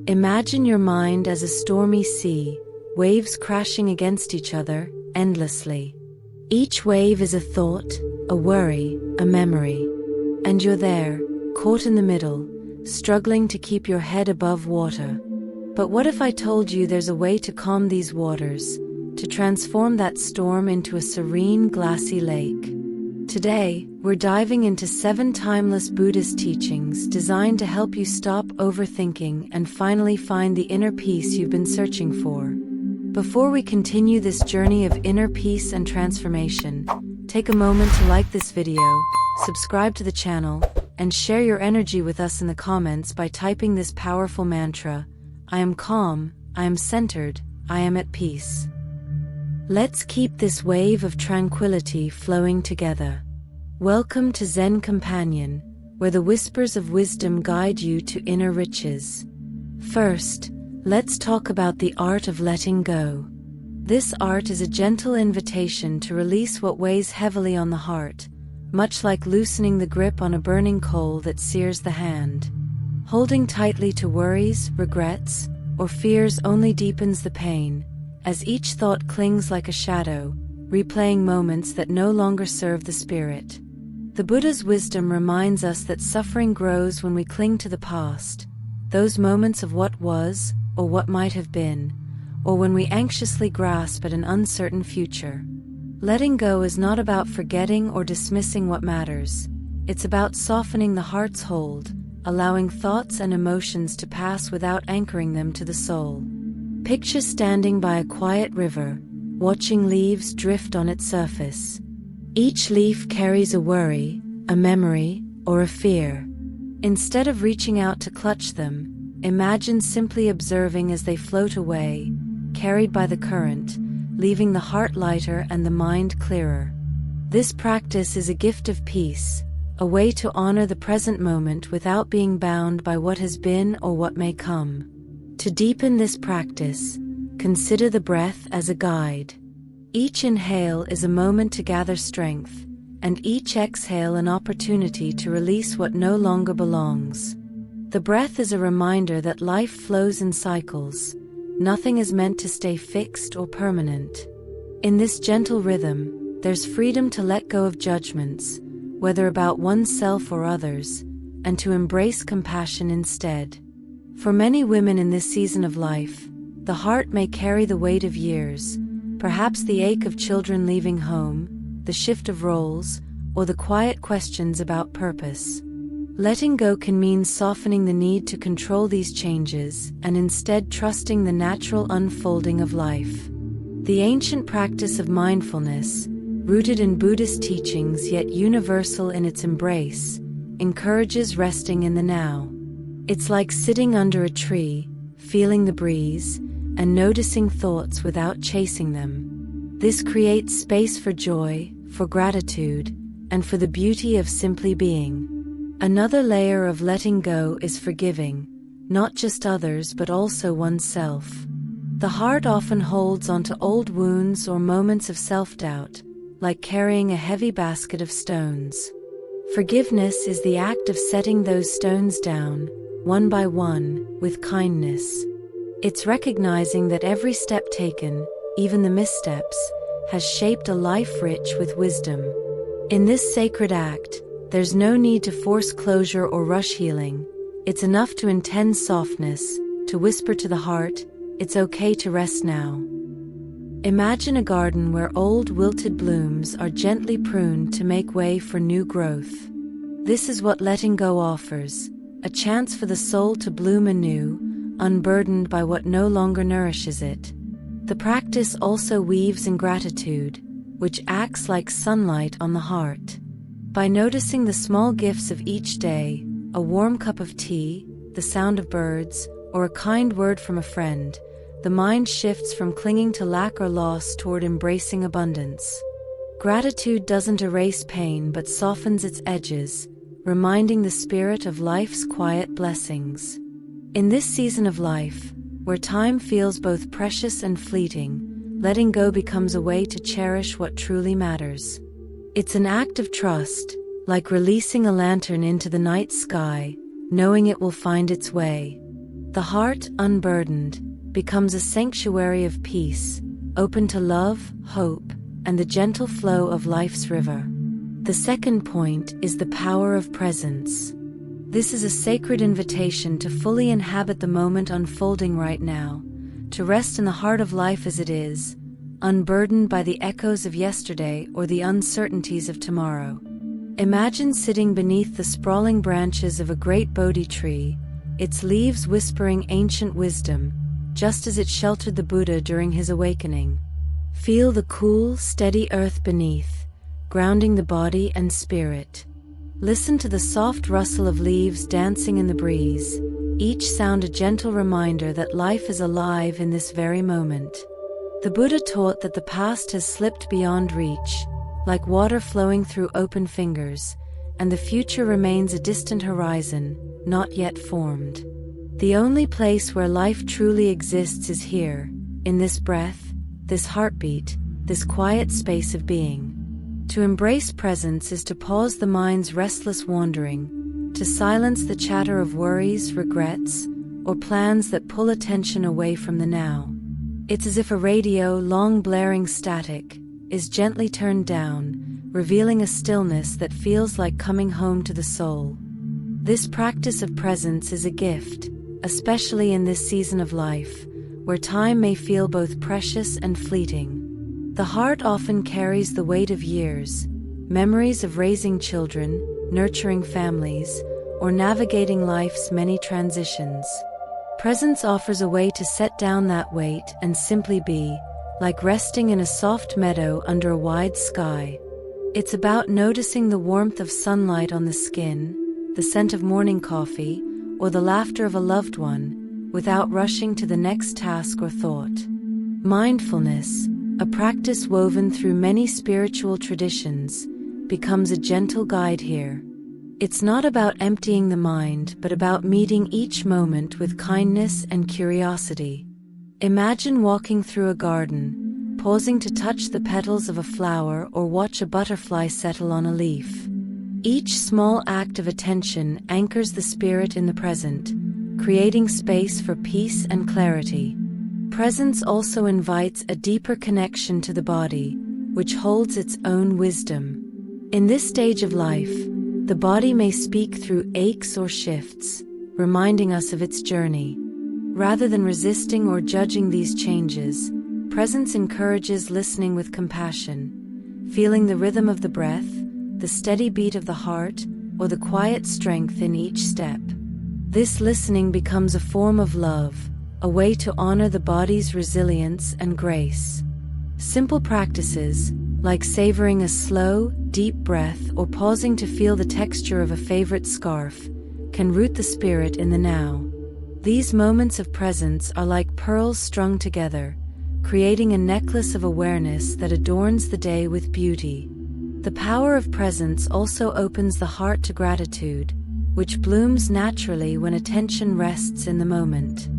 Imagine your mind as a stormy sea, waves crashing against each other endlessly. Each wave is a thought, a worry, a memory. And you're there, caught in the middle, struggling to keep your head above water. But what if I told you there's a way to calm these waters, to transform that storm into a serene, glassy lake? Today, we're diving into 7 timeless Buddhist teachings designed to help you stop overthinking and finally find the inner peace you've been searching for. Before we continue this journey of inner peace and transformation, take a moment to like this video, subscribe to the channel, and share your energy with us in the comments by typing this powerful mantra: I am calm, I am centered, I am at peace. Let's keep this wave of tranquility flowing together. Welcome to Zen Companion, where the whispers of wisdom guide you to inner riches. First, let's talk about the art of letting go. This art is a gentle invitation to release what weighs heavily on the heart, much like loosening the grip on a burning coal that sears the hand. Holding tightly to worries, regrets, or fears only deepens the pain, as each thought clings like a shadow, replaying moments that no longer serve the spirit. The Buddha's wisdom reminds us that suffering grows when we cling to the past, those moments of what was, or what might have been, or when we anxiously grasp at an uncertain future. Letting go is not about forgetting or dismissing what matters. It's about softening the heart's hold, allowing thoughts and emotions to pass without anchoring them to the soul. Picture standing by a quiet river, watching leaves drift on its surface. Each leaf carries a worry, a memory, or a fear. Instead of reaching out to clutch them, imagine simply observing as they float away, carried by the current, leaving the heart lighter and the mind clearer. This practice is a gift of peace, a way to honor the present moment without being bound by what has been or what may come. To deepen this practice, consider the breath as a guide. Each inhale is a moment to gather strength, and each exhale an opportunity to release what no longer belongs. The breath is a reminder that life flows in cycles. Nothing is meant to stay fixed or permanent. In this gentle rhythm, there's freedom to let go of judgments, whether about oneself or others, and to embrace compassion instead. For many women in this season of life, the heart may carry the weight of years, perhaps the ache of children leaving home, the shift of roles, or the quiet questions about purpose. Letting go can mean softening the need to control these changes and instead trusting the natural unfolding of life. The ancient practice of mindfulness, rooted in Buddhist teachings yet universal in its embrace, encourages resting in the now. It's like sitting under a tree, feeling the breeze, and noticing thoughts without chasing them. This creates space for joy, for gratitude, and for the beauty of simply being. Another layer of letting go is forgiving, not just others but also oneself. The heart often holds onto old wounds or moments of self-doubt, like carrying a heavy basket of stones. Forgiveness is the act of setting those stones down, one by one, with kindness. It's recognizing that every step taken, even the missteps, has shaped a life rich with wisdom. In this sacred act, there's no need to force closure or rush healing. It's enough to intend softness, to whisper to the heart, it's okay to rest now. Imagine a garden where old wilted blooms are gently pruned to make way for new growth. This is what letting go offers, a chance for the soul to bloom anew, unburdened by what no longer nourishes it. The practice also weaves in gratitude, which acts like sunlight on the heart. By noticing the small gifts of each day, a warm cup of tea, the sound of birds, or a kind word from a friend, the mind shifts from clinging to lack or loss toward embracing abundance. Gratitude doesn't erase pain but softens its edges, reminding the spirit of life's quiet blessings. In this season of life, where time feels both precious and fleeting, letting go becomes a way to cherish what truly matters. It's an act of trust, like releasing a lantern into the night sky, knowing it will find its way. The heart, unburdened, becomes a sanctuary of peace, open to love, hope, and the gentle flow of life's river. The second point is the power of presence. This is a sacred invitation to fully inhabit the moment unfolding right now, to rest in the heart of life as it is, unburdened by the echoes of yesterday or the uncertainties of tomorrow. Imagine sitting beneath the sprawling branches of a great Bodhi tree, its leaves whispering ancient wisdom, just as it sheltered the Buddha during his awakening. Feel the cool, steady earth beneath, grounding the body and spirit. Listen to the soft rustle of leaves dancing in the breeze, each sound a gentle reminder that life is alive in this very moment. The Buddha taught that the past has slipped beyond reach, like water flowing through open fingers, and the future remains a distant horizon, not yet formed. The only place where life truly exists is here, in this breath, this heartbeat, this quiet space of being. To embrace presence is to pause the mind's restless wandering, to silence the chatter of worries, regrets, or plans that pull attention away from the now. It's as if a radio, long blaring static, is gently turned down, revealing a stillness that feels like coming home to the soul. This practice of presence is a gift, especially in this season of life, where time may feel both precious and fleeting. The heart often carries the weight of years, memories of raising children, nurturing families, or navigating life's many transitions. Presence offers a way to set down that weight and simply be, like resting in a soft meadow under a wide sky. It's about noticing the warmth of sunlight on the skin, the scent of morning coffee, or the laughter of a loved one, without rushing to the next task or thought. Mindfulness, a practice woven through many spiritual traditions, becomes a gentle guide here. It's not about emptying the mind, but about meeting each moment with kindness and curiosity. Imagine walking through a garden, pausing to touch the petals of a flower or watch a butterfly settle on a leaf. Each small act of attention anchors the spirit in the present, creating space for peace and clarity. Presence also invites a deeper connection to the body, which holds its own wisdom. In this stage of life, the body may speak through aches or shifts, reminding us of its journey. Rather than resisting or judging these changes, presence encourages listening with compassion, feeling the rhythm of the breath, the steady beat of the heart, or the quiet strength in each step. This listening becomes a form of love, a way to honor the body's resilience and grace. Simple practices, like savoring a slow, deep breath or pausing to feel the texture of a favorite scarf, can root the spirit in the now. These moments of presence are like pearls strung together, creating a necklace of awareness that adorns the day with beauty. The power of presence also opens the heart to gratitude, which blooms naturally when attention rests in the moment.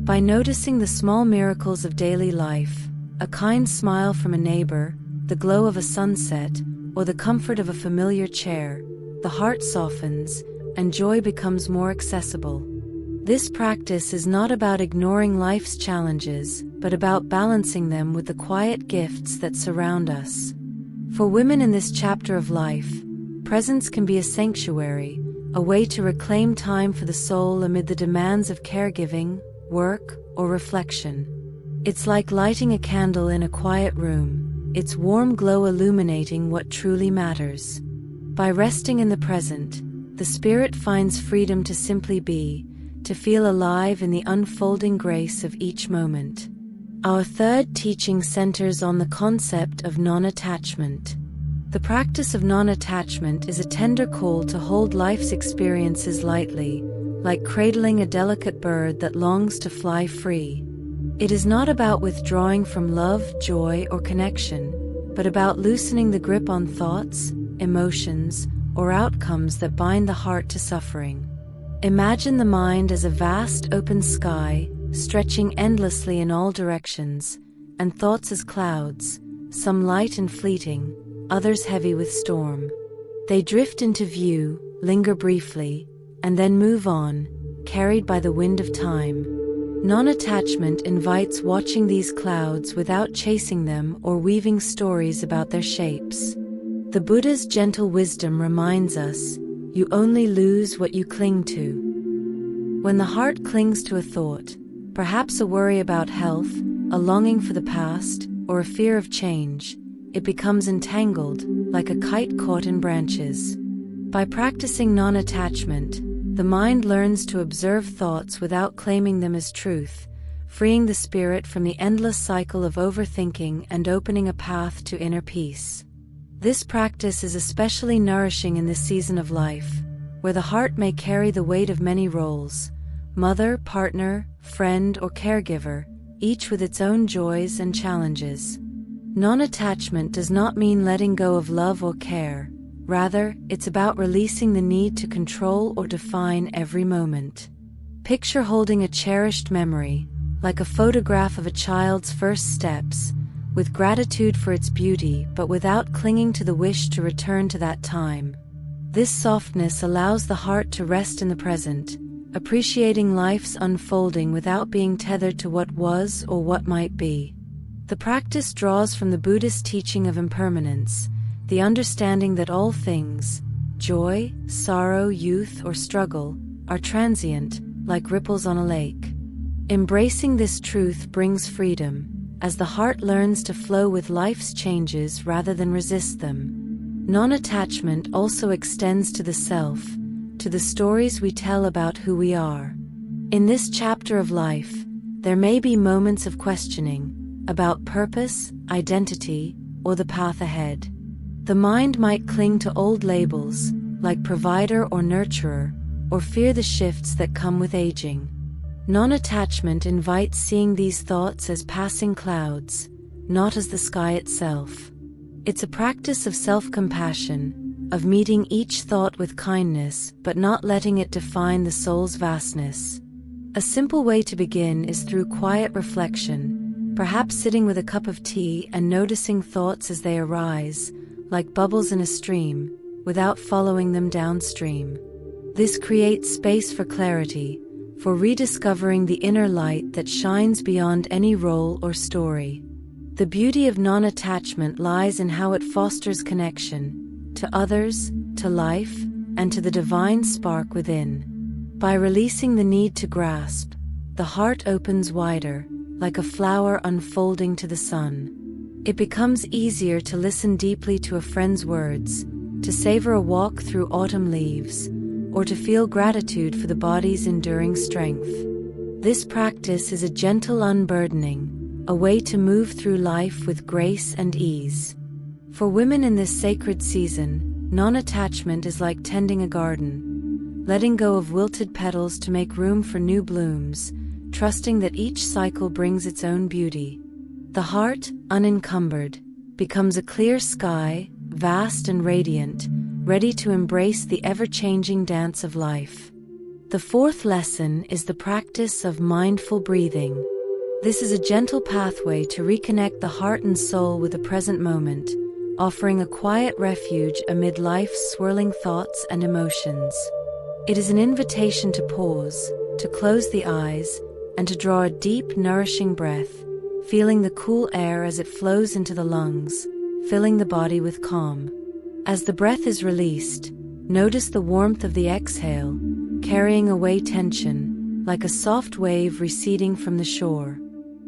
By noticing the small miracles of daily life, a kind smile from a neighbor, the glow of a sunset, or the comfort of a familiar chair, the heart softens, and joy becomes more accessible. This practice is not about ignoring life's challenges, but about balancing them with the quiet gifts that surround us. For women in this chapter of life, presence can be a sanctuary, a way to reclaim time for the soul amid the demands of caregiving, work, or reflection. It's like lighting a candle in a quiet room, its warm glow illuminating what truly matters. By resting in the present, the spirit finds freedom to simply be, to feel alive in the unfolding grace of each moment. Our third teaching centers on the concept of non-attachment. The practice of non-attachment is a tender call to hold life's experiences lightly, like cradling a delicate bird that longs to fly free. It is not about withdrawing from love, joy, or connection, but about loosening the grip on thoughts, emotions, or outcomes that bind the heart to suffering. Imagine the mind as a vast open sky, stretching endlessly in all directions, and thoughts as clouds, some light and fleeting, others heavy with storm. They drift into view, linger briefly, and then move on, carried by the wind of time. Non-attachment invites watching these clouds without chasing them or weaving stories about their shapes. The Buddha's gentle wisdom reminds us, you only lose what you cling to. When the heart clings to a thought, perhaps a worry about health, a longing for the past, or a fear of change, it becomes entangled, like a kite caught in branches. By practicing non-attachment, the mind learns to observe thoughts without claiming them as truth, freeing the spirit from the endless cycle of overthinking and opening a path to inner peace. This practice is especially nourishing in this season of life, where the heart may carry the weight of many roles: mother, partner, friend, or caregiver, each with its own joys and challenges. Non-attachment does not mean letting go of love or care. Rather, it's about releasing the need to control or define every moment. Picture holding a cherished memory, like a photograph of a child's first steps, with gratitude for its beauty but without clinging to the wish to return to that time. This softness allows the heart to rest in the present, appreciating life's unfolding without being tethered to what was or what might be. The practice draws from the Buddhist teaching of impermanence, the understanding that all things, joy, sorrow, youth, or struggle, are transient, like ripples on a lake. Embracing this truth brings freedom, as the heart learns to flow with life's changes rather than resist them. Non-attachment also extends to the self, to the stories we tell about who we are. In this chapter of life, there may be moments of questioning about purpose, identity, or the path ahead. The mind might cling to old labels, like provider or nurturer, or fear the shifts that come with aging. Non-attachment invites seeing these thoughts as passing clouds, not as the sky itself. It's a practice of self-compassion, of meeting each thought with kindness but not letting it define the soul's vastness. A simple way to begin is through quiet reflection, perhaps sitting with a cup of tea and noticing thoughts as they arise, like bubbles in a stream, without following them downstream. This creates space for clarity, for rediscovering the inner light that shines beyond any role or story. The beauty of non-attachment lies in how it fosters connection, to others, to life, and to the divine spark within. By releasing the need to grasp, the heart opens wider, like a flower unfolding to the sun. It becomes easier to listen deeply to a friend's words, to savor a walk through autumn leaves, or to feel gratitude for the body's enduring strength. This practice is a gentle unburdening, a way to move through life with grace and ease. For women in this sacred season, non-attachment is like tending a garden, letting go of wilted petals to make room for new blooms, trusting that each cycle brings its own beauty. The heart, unencumbered, becomes a clear sky, vast and radiant, ready to embrace the ever-changing dance of life. The fourth lesson is the practice of mindful breathing. This is a gentle pathway to reconnect the heart and soul with the present moment, offering a quiet refuge amid life's swirling thoughts and emotions. It is an invitation to pause, to close the eyes, and to draw a deep, nourishing breath, feeling the cool air as it flows into the lungs, filling the body with calm. As the breath is released, notice the warmth of the exhale, carrying away tension, like a soft wave receding from the shore.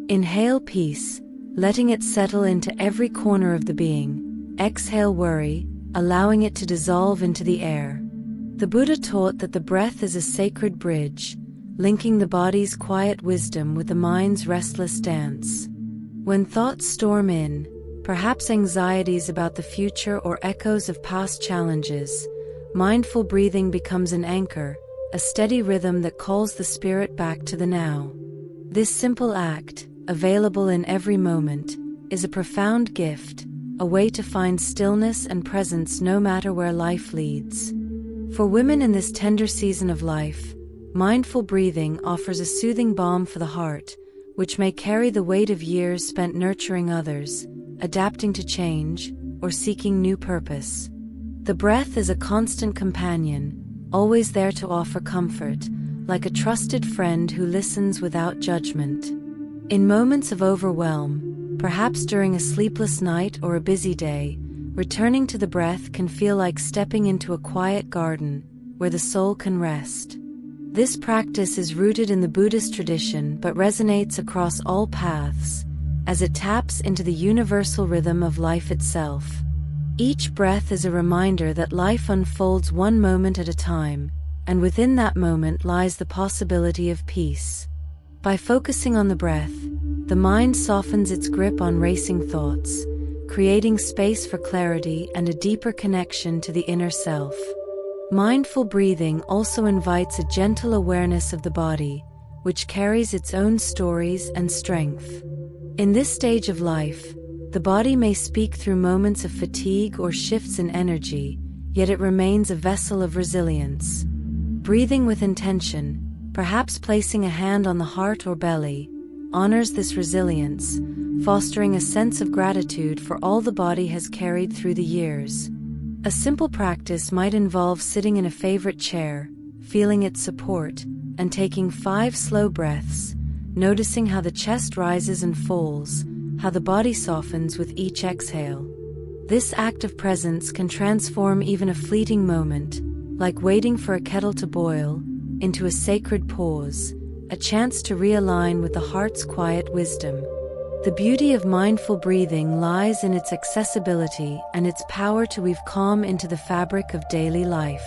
Inhale peace, letting it settle into every corner of the being. Exhale worry, allowing it to dissolve into the air. The Buddha taught that the breath is a sacred bridge, linking the body's quiet wisdom with the mind's restless dance. When thoughts storm in, perhaps anxieties about the future or echoes of past challenges, mindful breathing becomes an anchor, a steady rhythm that calls the spirit back to the now. This simple act, available in every moment, is a profound gift, a way to find stillness and presence no matter where life leads. For women in this tender season of life, mindful breathing offers a soothing balm for the heart, which may carry the weight of years spent nurturing others, adapting to change, or seeking new purpose. The breath is a constant companion, always there to offer comfort, like a trusted friend who listens without judgment. In moments of overwhelm, perhaps during a sleepless night or a busy day, returning to the breath can feel like stepping into a quiet garden where the soul can rest. This practice is rooted in the Buddhist tradition but resonates across all paths, as it taps into the universal rhythm of life itself. Each breath is a reminder that life unfolds one moment at a time, and within that moment lies the possibility of peace. By focusing on the breath, the mind softens its grip on racing thoughts, creating space for clarity and a deeper connection to the inner self. Mindful breathing also invites a gentle awareness of the body, which carries its own stories and strength. In this stage of life, the body may speak through moments of fatigue or shifts in energy, yet it remains a vessel of resilience. Breathing with intention, perhaps placing a hand on the heart or belly, honors this resilience, fostering a sense of gratitude for all the body has carried through the years. A simple practice might involve sitting in a favorite chair, feeling its support, and taking 5 slow breaths, noticing how the chest rises and falls, how the body softens with each exhale. This act of presence can transform even a fleeting moment, like waiting for a kettle to boil, into a sacred pause, a chance to realign with the heart's quiet wisdom. The beauty of mindful breathing lies in its accessibility and its power to weave calm into the fabric of daily life.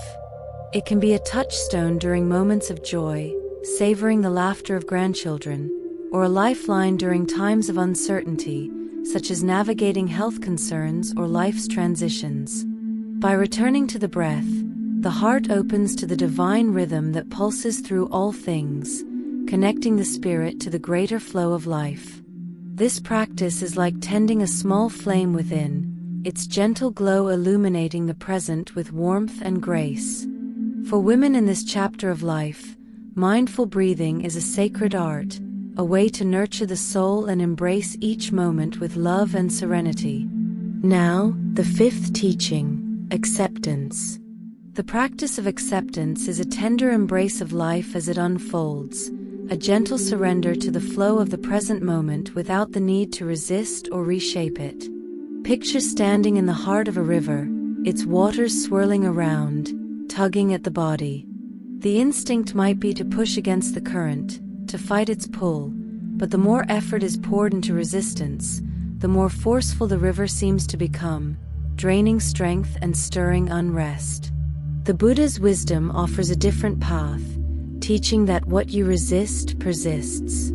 It can be a touchstone during moments of joy, savoring the laughter of grandchildren, or a lifeline during times of uncertainty, such as navigating health concerns or life's transitions. By returning to the breath, the heart opens to the divine rhythm that pulses through all things, connecting the spirit to the greater flow of life. This practice is like tending a small flame within, its gentle glow illuminating the present with warmth and grace. For women in this chapter of life, mindful breathing is a sacred art, a way to nurture the soul and embrace each moment with love and serenity. Now, the 5th teaching, acceptance. The practice of acceptance is a tender embrace of life as it unfolds, a gentle surrender to the flow of the present moment without the need to resist or reshape it. Picture standing in the heart of a river, its waters swirling around, tugging at the body. The instinct might be to push against the current, to fight its pull, but the more effort is poured into resistance, the more forceful the river seems to become, draining strength and stirring unrest. The Buddha's wisdom offers a different path, teaching that what you resist persists.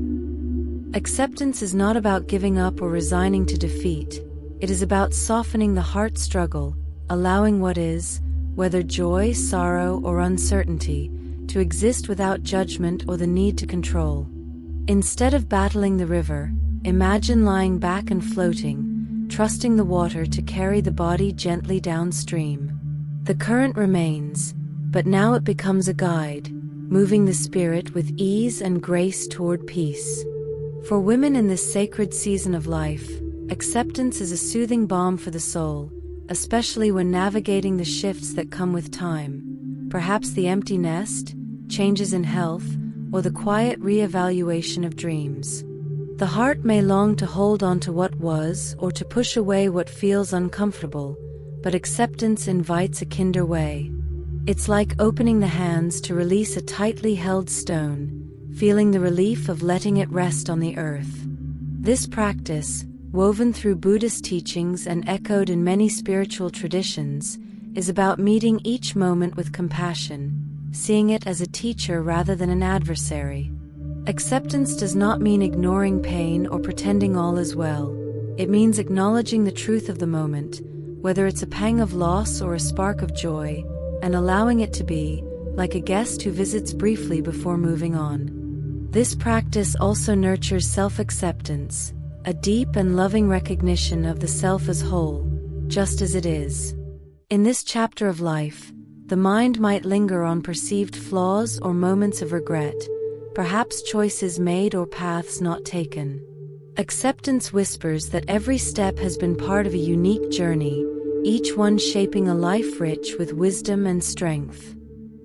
Acceptance is not about giving up or resigning to defeat. It is about softening the heart struggle, allowing what is, whether joy, sorrow, or uncertainty, to exist without judgment or the need to control. Instead of battling the river, imagine lying back and floating, trusting the water to carry the body gently downstream. The current remains, but now it becomes a guide, moving the spirit with ease and grace toward peace. For women in this sacred season of life, acceptance is a soothing balm for the soul, especially when navigating the shifts that come with time, perhaps the empty nest, changes in health, or the quiet re-evaluation of dreams. The heart may long to hold on to what was or to push away what feels uncomfortable, but acceptance invites a kinder way. It's like opening the hands to release a tightly held stone, feeling the relief of letting it rest on the earth. This practice, woven through Buddhist teachings and echoed in many spiritual traditions, is about meeting each moment with compassion, seeing it as a teacher rather than an adversary. Acceptance does not mean ignoring pain or pretending all is well. It means acknowledging the truth of the moment, whether it's a pang of loss or a spark of joy, and allowing it to be, like a guest who visits briefly before moving on. This practice also nurtures self-acceptance, a deep and loving recognition of the self as whole, just as it is. In this chapter of life, the mind might linger on perceived flaws or moments of regret, perhaps choices made or paths not taken. Acceptance whispers that every step has been part of a unique journey, each one shaping a life rich with wisdom and strength.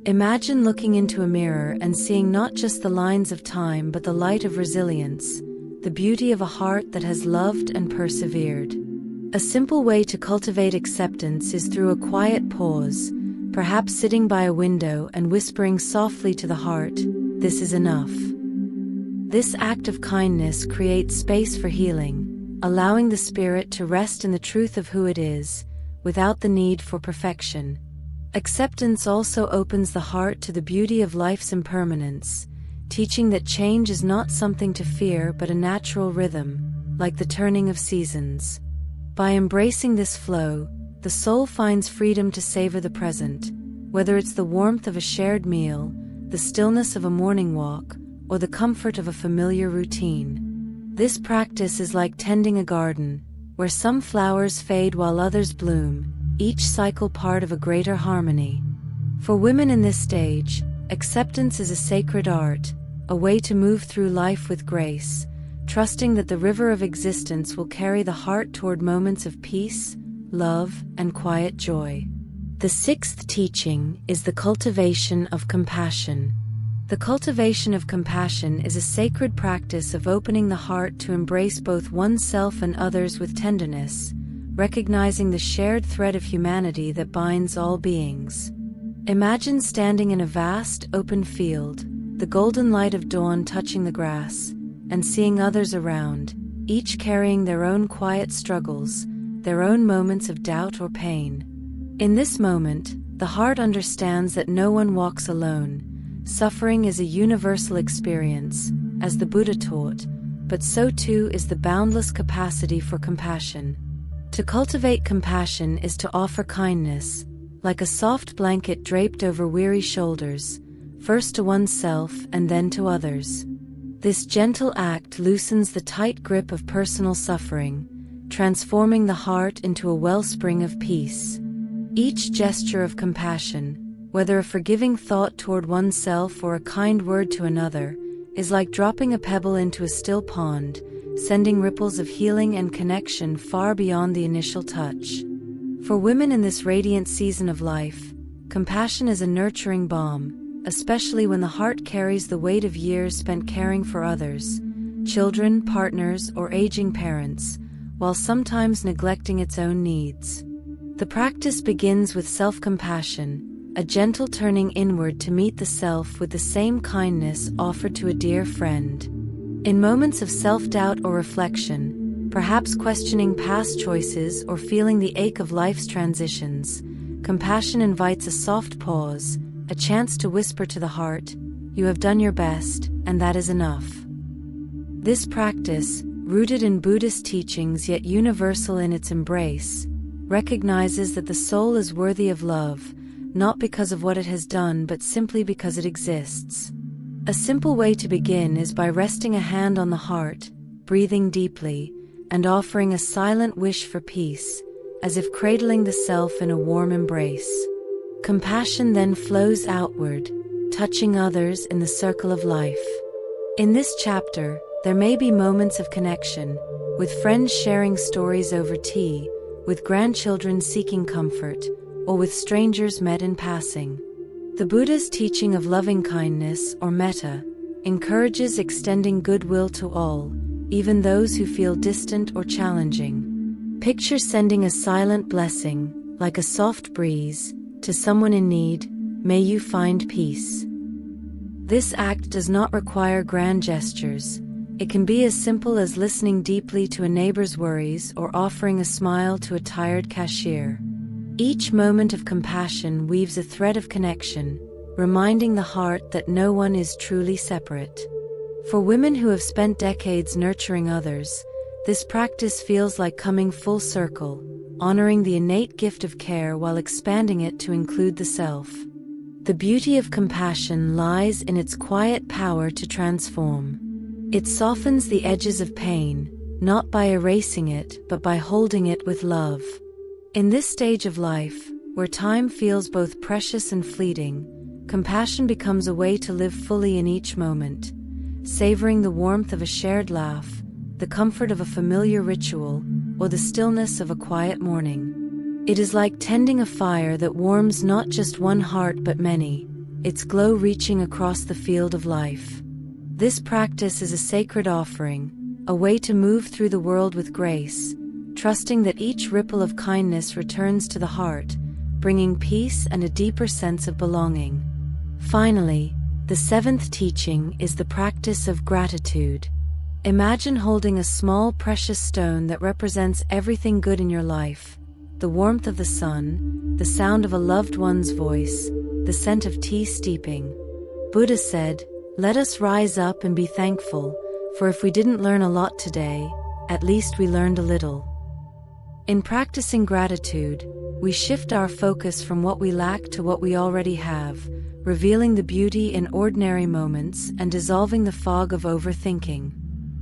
Imagine looking into a mirror and seeing not just the lines of time but the light of resilience, the beauty of a heart that has loved and persevered. A simple way to cultivate acceptance is through a quiet pause, perhaps sitting by a window and whispering softly to the heart, "This is enough." This act of kindness creates space for healing, allowing the spirit to rest in the truth of who it is, without the need for perfection. Acceptance also opens the heart to the beauty of life's impermanence, teaching that change is not something to fear but a natural rhythm, like the turning of seasons. By embracing this flow, the soul finds freedom to savor the present, whether it's the warmth of a shared meal, the stillness of a morning walk, or the comfort of a familiar routine. This practice is like tending a garden, where some flowers fade while others bloom, each cycle part of a greater harmony. For women in this stage, acceptance is a sacred art, a way to move through life with grace, trusting that the river of existence will carry the heart toward moments of peace, love, and quiet joy. The sixth teaching is the cultivation of compassion. The cultivation of compassion is a sacred practice of opening the heart to embrace both oneself and others with tenderness, recognizing the shared thread of humanity that binds all beings. Imagine standing in a vast, open field, the golden light of dawn touching the grass, and seeing others around, each carrying their own quiet struggles, their own moments of doubt or pain. In this moment, the heart understands that no one walks alone. Suffering is a universal experience, as the Buddha taught, but so too is the boundless capacity for compassion. To cultivate compassion is to offer kindness, like a soft blanket draped over weary shoulders, first to oneself and then to others. This gentle act loosens the tight grip of personal suffering, transforming the heart into a wellspring of peace. Each gesture of compassion, whether a forgiving thought toward oneself or a kind word to another, is like dropping a pebble into a still pond, sending ripples of healing and connection far beyond the initial touch. For women in this radiant season of life, compassion is a nurturing balm, especially when the heart carries the weight of years spent caring for others, children, partners, or aging parents, while sometimes neglecting its own needs. The practice begins with self-compassion, a gentle turning inward to meet the self with the same kindness offered to a dear friend. In moments of self-doubt or reflection, perhaps questioning past choices or feeling the ache of life's transitions, compassion invites a soft pause, a chance to whisper to the heart, "You have done your best, and that is enough." This practice, rooted in Buddhist teachings yet universal in its embrace, recognizes that the soul is worthy of love, not because of what it has done but simply because it exists. A simple way to begin is by resting a hand on the heart, breathing deeply, and offering a silent wish for peace, as if cradling the self in a warm embrace. Compassion then flows outward, touching others in the circle of life. In this chapter, there may be moments of connection, with friends sharing stories over tea, with grandchildren seeking comfort, or with strangers met in passing. The Buddha's teaching of loving-kindness, or metta, encourages extending goodwill to all, even those who feel distant or challenging. Picture sending a silent blessing, like a soft breeze, to someone in need, "May you find peace." This act does not require grand gestures. It can be as simple as listening deeply to a neighbor's worries or offering a smile to a tired cashier. Each moment of compassion weaves a thread of connection, reminding the heart that no one is truly separate. For women who have spent decades nurturing others, this practice feels like coming full circle, honoring the innate gift of care while expanding it to include the self. The beauty of compassion lies in its quiet power to transform. It softens the edges of pain, not by erasing it but by holding it with love. In this stage of life, where time feels both precious and fleeting, compassion becomes a way to live fully in each moment, savoring the warmth of a shared laugh, the comfort of a familiar ritual, or the stillness of a quiet morning. It is like tending a fire that warms not just one heart but many, its glow reaching across the field of life. This practice is a sacred offering, a way to move through the world with grace, trusting that each ripple of kindness returns to the heart, bringing peace and a deeper sense of belonging. Finally, the seventh teaching is the practice of gratitude. Imagine holding a small precious stone that represents everything good in your life: the warmth of the sun, the sound of a loved one's voice, the scent of tea steeping. Buddha said, "Let us rise up and be thankful, for if we didn't learn a lot today, at least we learned a little." In practicing gratitude, we shift our focus from what we lack to what we already have, revealing the beauty in ordinary moments and dissolving the fog of overthinking.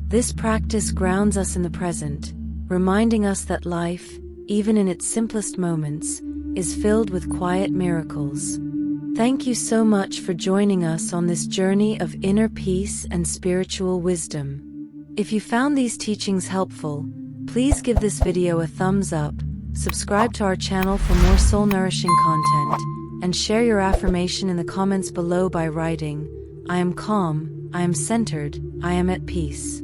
This practice grounds us in the present, reminding us that life, even in its simplest moments, is filled with quiet miracles. Thank you so much for joining us on this journey of inner peace and spiritual wisdom. If you found these teachings helpful, please give this video a thumbs up, subscribe to our channel for more soul-nourishing content, and share your affirmation in the comments below by writing, "I am calm, I am centered, I am at peace."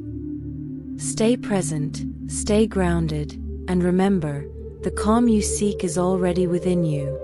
Stay present, stay grounded, and remember, the calm you seek is already within you.